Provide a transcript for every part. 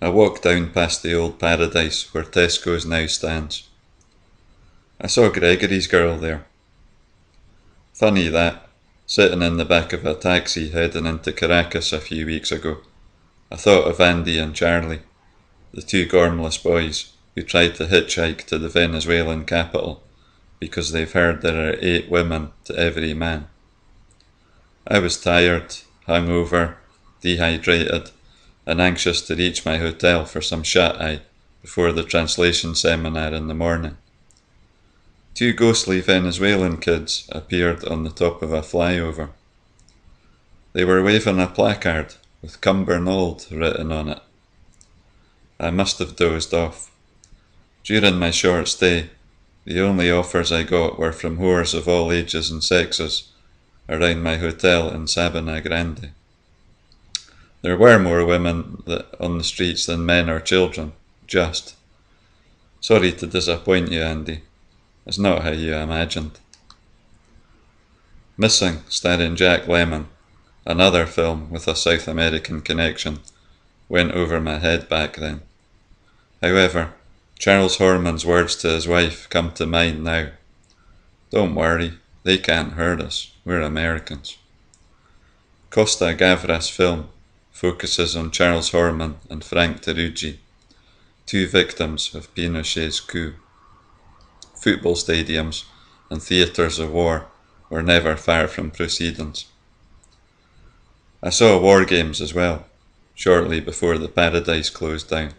I walked down past the old Paradise where Tesco's now stands. I saw Gregory's girl there. Funny that, sitting in the back of a taxi heading into Caracas a few weeks ago, I thought of Andy and Charlie, the two gormless boys who tried to hitchhike to the Venezuelan capital because they've heard there are 8 women to every man. I was tired, hungover, dehydrated, and anxious to reach my hotel for some shut-eye before the translation seminar in the morning. 2 ghostly Venezuelan kids appeared on the top of a flyover. They were waving a placard with Cumbernauld written on it. I must have dozed off. During my short stay, the only offers I got were from whores of all ages and sexes around my hotel in Sabana Grande. There were more women on the streets than men or children, just. Sorry to disappoint you, Andy. It's not how you imagined. Missing, starring Jack Lemmon, another film with a South American connection, went over my head back then. However, Charles Horman's words to his wife come to mind now. Don't worry, they can't hurt us, we're Americans. Costa Gavras' film focuses on Charles Horman and Frank Teruggi, 2 victims of Pinochet's coup. Football stadiums and theatres of war were never far from proceedings. I saw War Games as well, shortly before the Paradise closed down.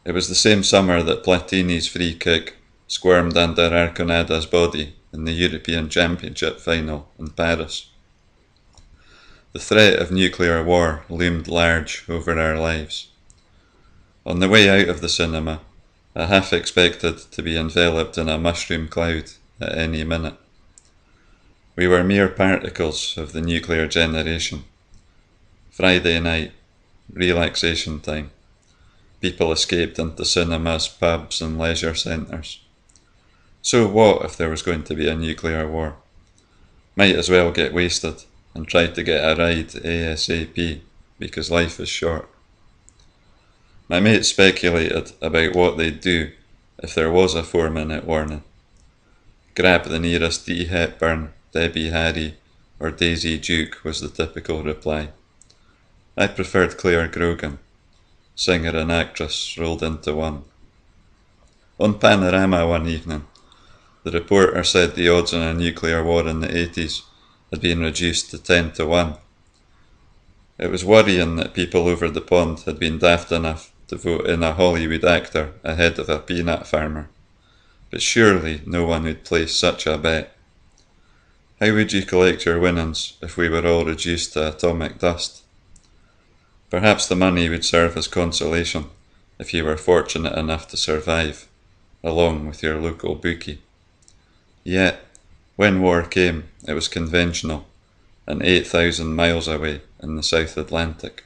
It was the same summer that Platini's free kick squirmed under Arconada's body in the European Championship final in Paris. The threat of nuclear war loomed large over our lives. On the way out of the cinema, I half expected to be enveloped in a mushroom cloud at any minute. We were mere particles of the nuclear generation. Friday night, relaxation time. People escaped into cinemas, pubs and leisure centres. So what if there was going to be a nuclear war? Might as well get wasted and try to get a ride ASAP, because life is short. My mates speculated about what they'd do if there was a 4-minute warning. Grab the nearest Dee Hepburn, Debbie Harry or Daisy Duke was the typical reply. I preferred Claire Grogan. Singer and actress rolled into one. On Panorama one evening, the reporter said the odds on a nuclear war in the 80s had been reduced to 10 to 1. It was worrying that people over the pond had been daft enough to vote in a Hollywood actor ahead of a peanut farmer, but surely no one would place such a bet. How would you collect your winnings if we were all reduced to atomic dust? Perhaps the money would serve as consolation if you were fortunate enough to survive, along with your local bookie. Yet, when war came, it was conventional, and 8,000 miles away in the South Atlantic.